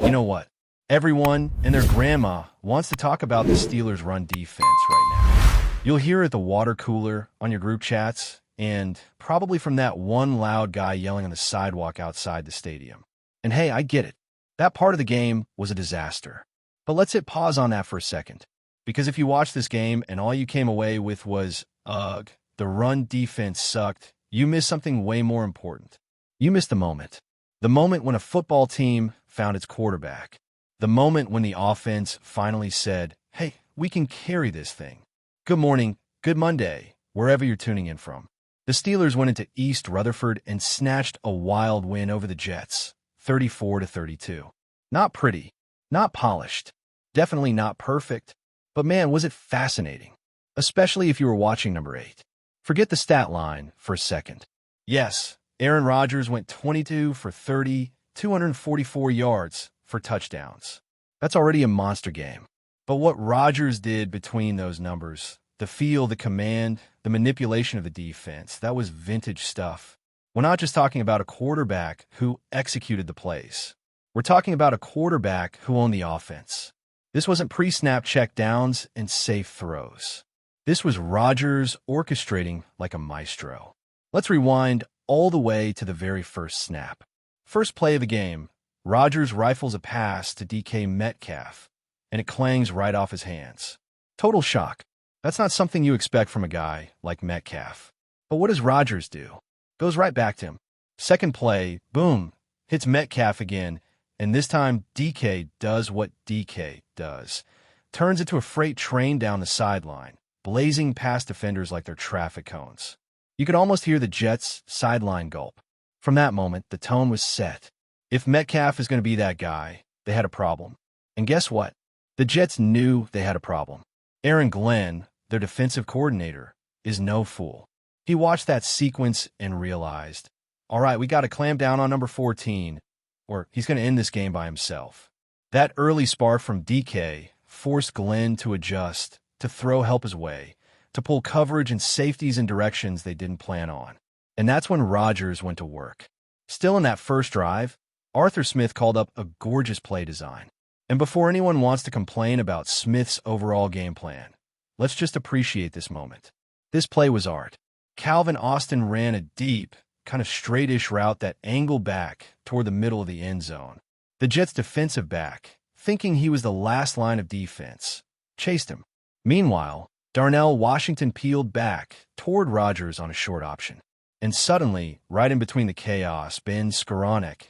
You know what? Everyone and their grandma wants to talk about the Steelers' run defense right now. You'll hear it at the water cooler, on your group chats, and probably from that one loud guy yelling on the sidewalk outside the stadium. And hey, I get it. That part of the game was a disaster. But let's hit pause on that for a second. Because if you watched this game and all you came away with was, ugh, the run defense sucked, you missed something way more important. You missed the moment. The moment when a football team found its quarterback. The moment when the offense finally said, hey, we can carry this thing. Good morning, good Monday, wherever you're tuning in from. The Steelers went into East Rutherford and snatched a wild win over the Jets, 34-32. Not pretty, not polished, definitely not perfect, but man, was it fascinating, especially if you were watching number 8. Forget the stat line for a second. Yes, Aaron Rodgers went 22 for 30, 244 yards for touchdowns. That's already a monster game. But what Rodgers did between those numbers, the feel, the command, the manipulation of the defense, that was vintage stuff. We're not just talking about a quarterback who executed the plays. We're talking about a quarterback who owned the offense. This wasn't pre-snap check downs and safe throws. This was Rodgers orchestrating like a maestro. Let's rewind all the way to the very first snap. First play of the game, Rodgers rifles a pass to DK Metcalf, and it clangs right off his hands. Total shock. That's not something you expect from a guy like Metcalf. But what does Rodgers do? Goes right back to him. Second play, boom, hits Metcalf again, and this time DK does what DK does. Turns into a freight train down the sideline, blazing past defenders like they're traffic cones. You could almost hear the Jets' sideline gulp. From that moment, the tone was set. If Metcalf is going to be that guy, they had a problem. And guess what? The Jets knew they had a problem. Aaron Glenn, their defensive coordinator, is no fool. He watched that sequence and realized, all right, we got to clamp down on number 14, or he's going to end this game by himself. That early spark from DK forced Glenn to adjust, to throw help his way, to pull coverage and safeties in directions they didn't plan on. And that's when Rodgers went to work. Still in that first drive, Arthur Smith called up a gorgeous play design. And before anyone wants to complain about Smith's overall game plan, let's just appreciate this moment. This play was art. Calvin Austin ran a deep, kind of straightish route that angled back toward the middle of the end zone. The Jets' defensive back, thinking he was the last line of defense, chased him. Meanwhile, Darnell Washington peeled back toward Rodgers on a short option. And suddenly, right in between the chaos, Ben Skoranek,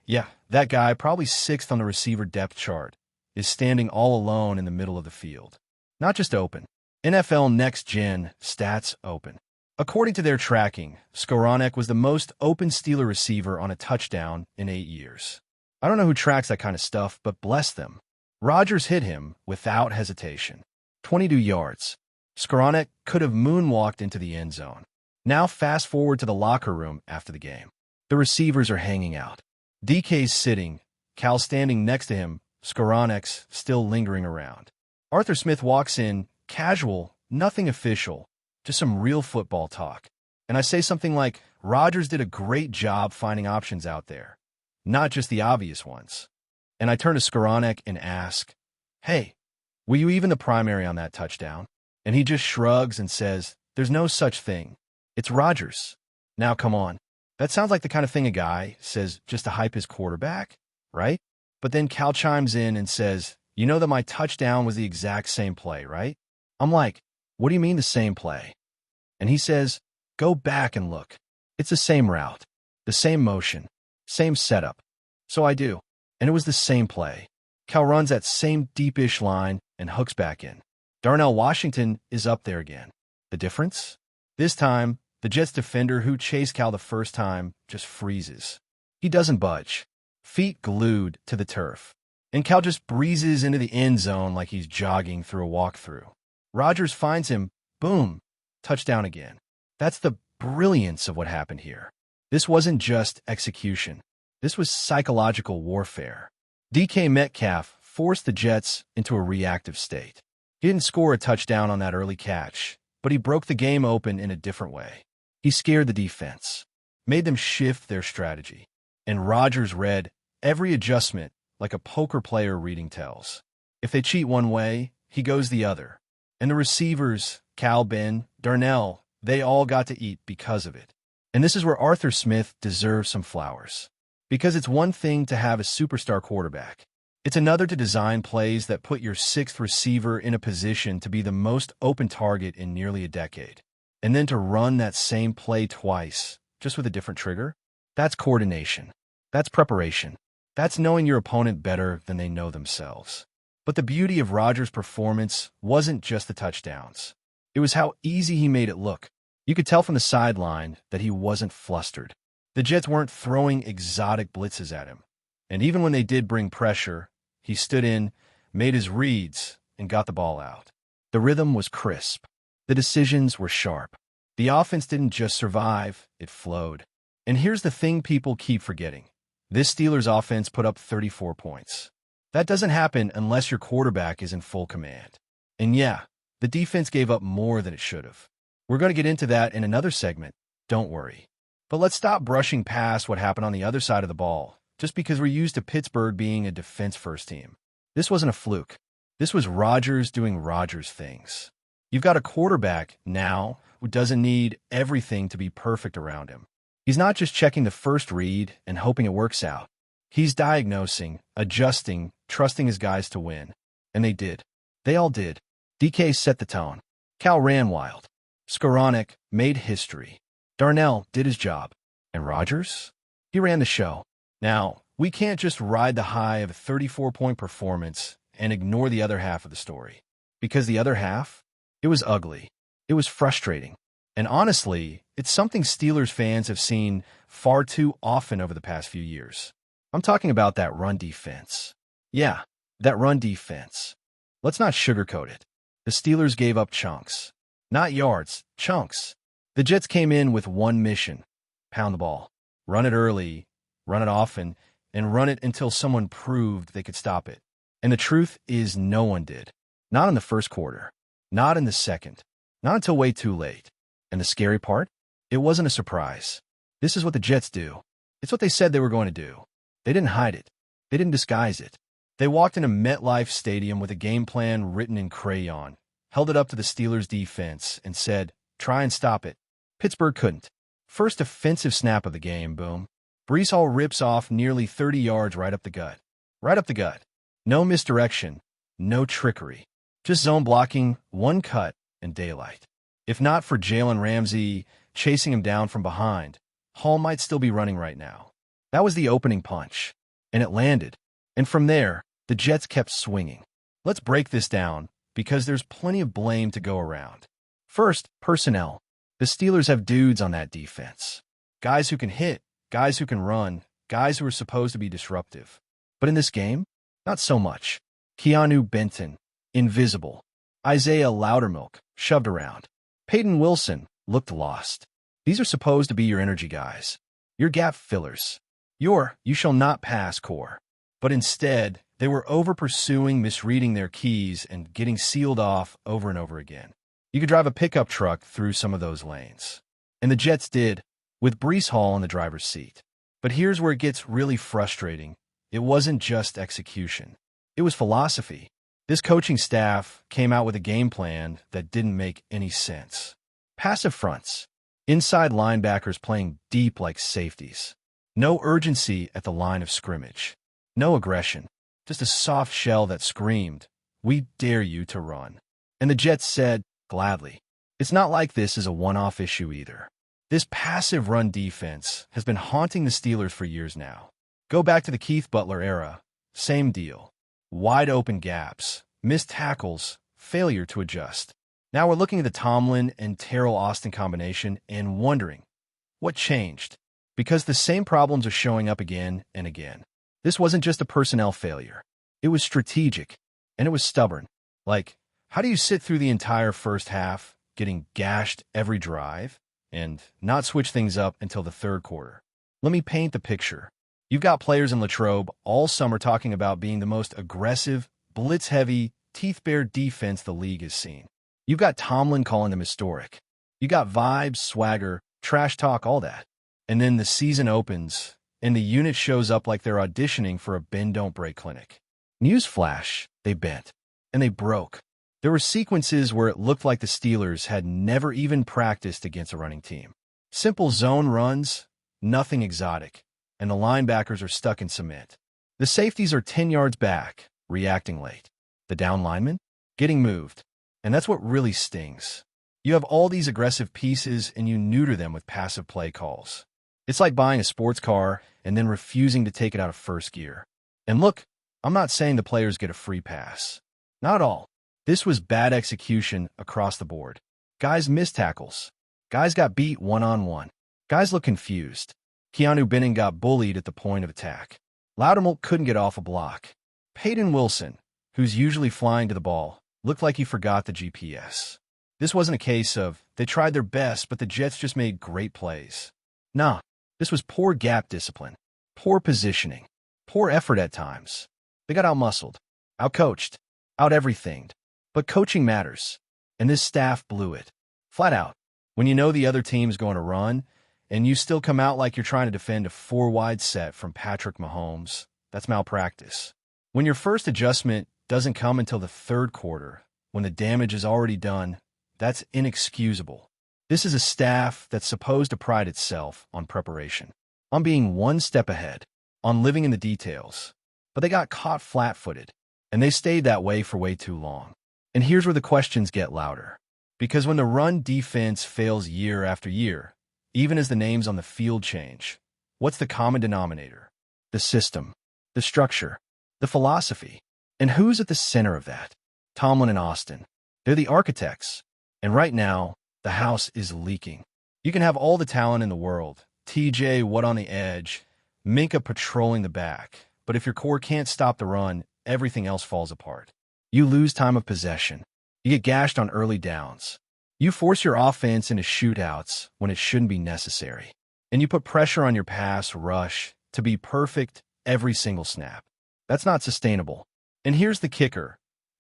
yeah, that guy, probably 6th on the receiver depth chart, is standing all alone in the middle of the field. Not just open. NFL Next Gen stats open. According to their tracking, Skoranek was the most open Steeler receiver on a touchdown in 8 years. I don't know who tracks that kind of stuff, but bless them. Rodgers hit him without hesitation. 22 yards. Skoranek could have moonwalked into the end zone. Now fast forward to the locker room after the game. The receivers are hanging out. DK's sitting, Cal standing next to him, Skoranek's still lingering around. Arthur Smith walks in, casual, nothing official, just some real football talk. And I say something like, Rodgers did a great job finding options out there, not just the obvious ones. And I turn to Skoranek and ask, hey, were you even the primary on that touchdown? And he just shrugs and says, there's no such thing. It's Rodgers. Now come on. That sounds like the kind of thing a guy says just to hype his quarterback, right? But then Cal chimes in and says, you know that my touchdown was the exact same play, right? I'm like, what do you mean the same play? And he says, go back and look. It's the same route, the same motion, same setup. So I do. And it was the same play. Cal runs that same deepish line and hooks back in. Darnell Washington is up there again. The difference? This time, the Jets defender who chased Cal the first time just freezes. He doesn't budge, feet glued to the turf. And Cal just breezes into the end zone like he's jogging through a walkthrough. Rodgers finds him, boom, touchdown again. That's the brilliance of what happened here. This wasn't just execution. This was psychological warfare. DK Metcalf forced the Jets into a reactive state. He didn't score a touchdown on that early catch, but he broke the game open in a different way. He scared the defense, made them shift their strategy, and Rodgers read every adjustment like a poker player reading tells. If they cheat one way, he goes the other. And the receivers, Cal, Ben, Darnell, they all got to eat because of it. And this is where Arthur Smith deserves some flowers. Because it's one thing to have a superstar quarterback. It's another to design plays that put your sixth receiver in a position to be the most open target in nearly a decade. And then to run that same play twice, just with a different trigger. That's coordination. That's preparation. That's knowing your opponent better than they know themselves. But the beauty of Rodgers' performance wasn't just the touchdowns. It was how easy he made it look. You could tell from the sideline that he wasn't flustered. The Jets weren't throwing exotic blitzes at him. And even when they did bring pressure, he stood in, made his reads, and got the ball out. The rhythm was crisp. The decisions were sharp. The offense didn't just survive, it flowed. And here's the thing people keep forgetting. This Steelers offense put up 34 points. That doesn't happen unless your quarterback is in full command. And yeah, the defense gave up more than it should have. We're going to get into that in another segment, don't worry. But let's stop brushing past what happened on the other side of the ball, just because we're used to Pittsburgh being a defense-first team. This wasn't a fluke. This was Rodgers doing Rodgers things. You've got a quarterback now who doesn't need everything to be perfect around him. He's not just checking the first read and hoping it works out. He's diagnosing, adjusting, trusting his guys to win. And they did. They all did. DK set the tone. Cal ran wild. Skoranek made history. Darnell did his job. And Rodgers? He ran the show. Now, we can't just ride the high of a 34-point performance and ignore the other half of the story. Because the other half? It was ugly. It was frustrating. And honestly, it's something Steelers fans have seen far too often over the past few years. I'm talking about that run defense. Yeah, that run defense. Let's not sugarcoat it. The Steelers gave up chunks. Not yards, chunks. The Jets came in with one mission: pound the ball. Run it early, run it often, and run it until someone proved they could stop it. And the truth is no one did. Not in the first quarter. Not in the second. Not until way too late. And the scary part? It wasn't a surprise. This is what the Jets do. It's what they said they were going to do. They didn't hide it. They didn't disguise it. They walked into MetLife Stadium with a game plan written in crayon, held it up to the Steelers defense, and said, try and stop it. Pittsburgh couldn't. First offensive snap of the game, boom. Breece Hall rips off nearly 30 yards right up the gut. Right up the gut. No misdirection. No trickery. Just zone blocking, one cut, and daylight. If not for Jalen Ramsey chasing him down from behind, Hall might still be running right now. That was the opening punch. And it landed. And from there, the Jets kept swinging. Let's break this down, because there's plenty of blame to go around. First, personnel. The Steelers have dudes on that defense. Guys who can hit, guys who can run, guys who are supposed to be disruptive. But in this game, not so much. Keanu Benton, invisible. Isaiah Loudermilk, shoved around. Peyton Wilson looked lost. These are supposed to be your energy guys, your gap fillers, your you shall not pass core. But instead, they were over-pursuing, misreading their keys, and getting sealed off over and over again. You could drive a pickup truck through some of those lanes. And the Jets did, with Breece Hall in the driver's seat. But here's where it gets really frustrating. It wasn't just execution. It was philosophy. This coaching staff came out with a game plan that didn't make any sense. Passive fronts. Inside linebackers playing deep like safeties. No urgency at the line of scrimmage. No aggression. Just a soft shell that screamed, "We dare you to run." And the Jets said, gladly. It's not like this is a one-off issue either. This passive run defense has been haunting the Steelers for years now. Go back to the Keith Butler era. Same deal. Wide open gaps, missed tackles, failure to adjust. Now we're looking at the Tomlin and Terrell Austin combination and wondering, what changed? Because the same problems are showing up again and again. This wasn't just a personnel failure. It was strategic, and it was stubborn. Like, how do you sit through the entire first half, getting gashed every drive, and not switch things up until the third quarter? Let me paint the picture. You've got players in Latrobe all summer talking about being the most aggressive, blitz-heavy, teeth-bare defense the league has seen. You've got Tomlin calling them historic. You got vibes, swagger, trash talk, all that. And then the season opens, and the unit shows up like they're auditioning for a bend-don't-break clinic. Newsflash, they bent. And they broke. There were sequences where it looked like the Steelers had never even practiced against a running team. Simple zone runs, nothing exotic, and the linebackers are stuck in cement. The safeties are 10 yards back, reacting late. The down linemen? Getting moved. And that's what really stings. You have all these aggressive pieces and you neuter them with passive play calls. It's like buying a sports car and then refusing to take it out of first gear. And look, I'm not saying the players get a free pass. Not at all. This was bad execution across the board. Guys missed tackles. Guys got beat one-on-one. Guys looked confused. Keanu Benning got bullied at the point of attack. Loudermilk couldn't get off a block. Peyton Wilson, who's usually flying to the ball, looked like he forgot the GPS. This wasn't a case of they tried their best, but the Jets just made great plays. Nah, this was poor gap discipline, poor positioning, poor effort at times. They got outmuscled, outcoached, out-everythinged. But coaching matters, and this staff blew it. Flat out. When you know the other team's going to run, and you still come out like you're trying to defend a four-wide set from Patrick Mahomes, that's malpractice. When your first adjustment doesn't come until the third quarter, when the damage is already done, that's inexcusable. This is a staff that's supposed to pride itself on preparation, on being one step ahead, on living in the details. But they got caught flat-footed, and they stayed that way for way too long. And here's where the questions get louder. Because when the run defense fails year after year, even as the names on the field change, what's the common denominator? The system, the structure, the philosophy. And who's at the center of that? Tomlin and Austin. They're the architects. And right now, the house is leaking. You can have all the talent in the world, TJ Watt on the edge, Minka patrolling the back, but if your core can't stop the run, everything else falls apart. You lose time of possession. You get gashed on early downs. You force your offense into shootouts when it shouldn't be necessary. And you put pressure on your pass rush to be perfect every single snap. That's not sustainable. And here's the kicker.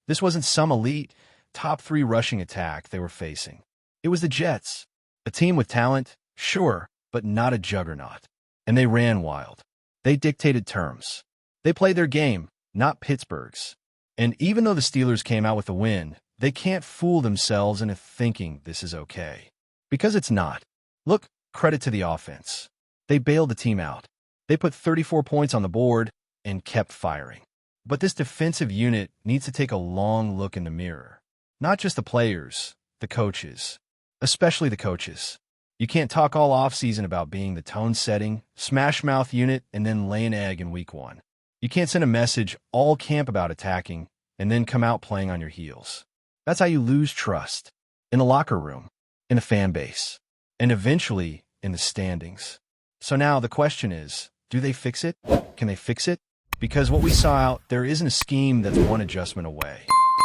This wasn't some elite, top 3 rushing attack they were facing. It was the Jets. A team with talent, sure, but not a juggernaut. And they ran wild. They dictated terms. They played their game, not Pittsburgh's. And even though the Steelers came out with a win, they can't fool themselves into thinking this is okay. Because it's not. Look, credit to the offense. They bailed the team out. They put 34 points on the board and kept firing. But this defensive unit needs to take a long look in the mirror. Not just the players, the coaches. Especially the coaches. You can't talk all offseason about being the tone-setting, smash-mouth unit and then lay an egg in week 1. You can't send a message all camp about attacking and then come out playing on your heels. That's how you lose trust. In the locker room, in the fan base, and eventually in the standings. So now the question is, do they fix it? Can they fix it? Because what we saw out there isn't a scheme that's one adjustment away.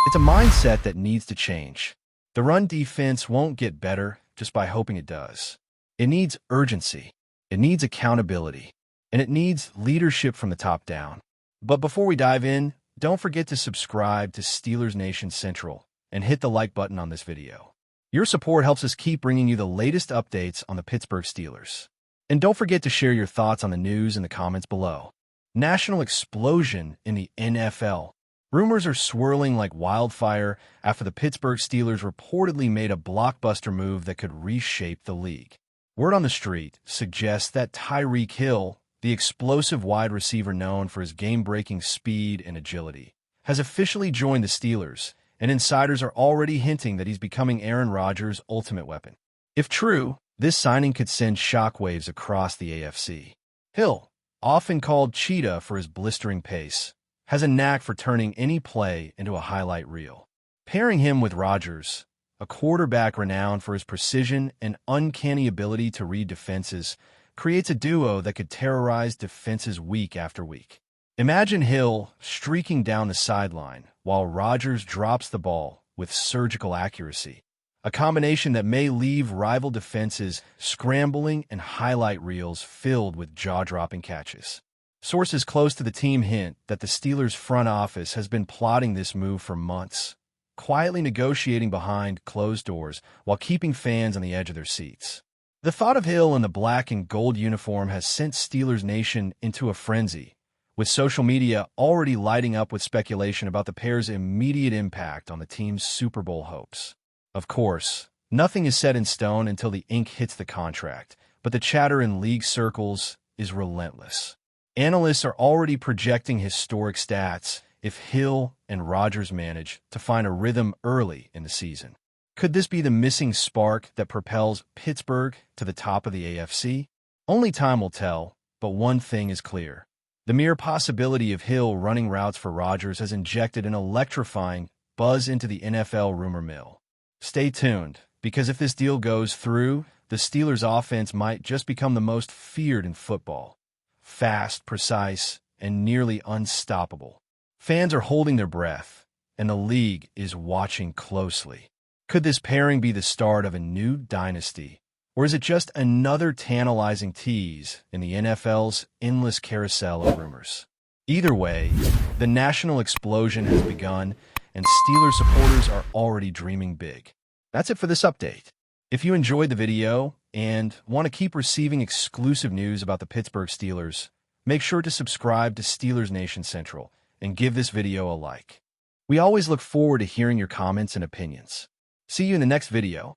It's a mindset that needs to change. The run defense won't get better just by hoping it does. It needs urgency. It needs accountability. And it needs leadership from the top down. But before we dive in, don't forget to subscribe to Steelers Nation Central and hit the like button on this video. Your support helps us keep bringing you the latest updates on the Pittsburgh Steelers. And don't forget to share your thoughts on the news in the comments below. National explosion in the NFL. Rumors are swirling like wildfire after the Pittsburgh Steelers reportedly made a blockbuster move that could reshape the league. Word on the street suggests that TYREEK Hill, the explosive wide receiver known for his game-breaking speed and agility, has officially joined the Steelers, and insiders are already hinting that he's becoming Aaron Rodgers' ultimate weapon. If true, this signing could send shockwaves across the AFC. Hill, often called Cheetah for his blistering pace, has a knack for turning any play into a highlight reel. Pairing him with RODGERS, a quarterback renowned for his precision and uncanny ability to read defenses, creates a duo that could terrorize defenses week after week. Imagine Hill streaking down the sideline while RODGERS drops the ball with surgical accuracy, a combination that may leave rival defenses scrambling and highlight reels filled with jaw-dropping catches. Sources close to the team hint that the Steelers' front office has been plotting this move for months, quietly negotiating behind closed doors while keeping fans on the edge of their seats. The thought of Hill in the black and gold uniform has sent Steelers Nation into a frenzy, with social media already lighting up with speculation about the pair's immediate impact on the team's Super Bowl hopes. Of course, nothing is set in stone until the ink hits the contract, but the chatter in league circles is relentless. Analysts are already projecting historic stats if Hill and RODGERS manage to find a rhythm early in the season. Could this be the missing spark that propels Pittsburgh to the top of the AFC? Only time will tell, but one thing is clear. The mere possibility of Hill running routes for RODGERS has injected an electrifying buzz into the NFL rumor mill. Stay tuned, because if this deal goes through, the Steelers' offense might just become the most feared in football. Fast, precise, and nearly unstoppable. Fans are holding their breath, and the league is watching closely. Could this pairing be the start of a new dynasty, or is it just another tantalizing tease in the NFL's endless carousel of rumors? Either way, the national explosion has begun, and Steelers supporters are already dreaming big. That's it for this update. If you enjoyed the video and want to keep receiving exclusive news about the Pittsburgh Steelers, make sure to subscribe to Steelers Nation Central and give this video a like. We always look forward to hearing your comments and opinions. See you in the next video.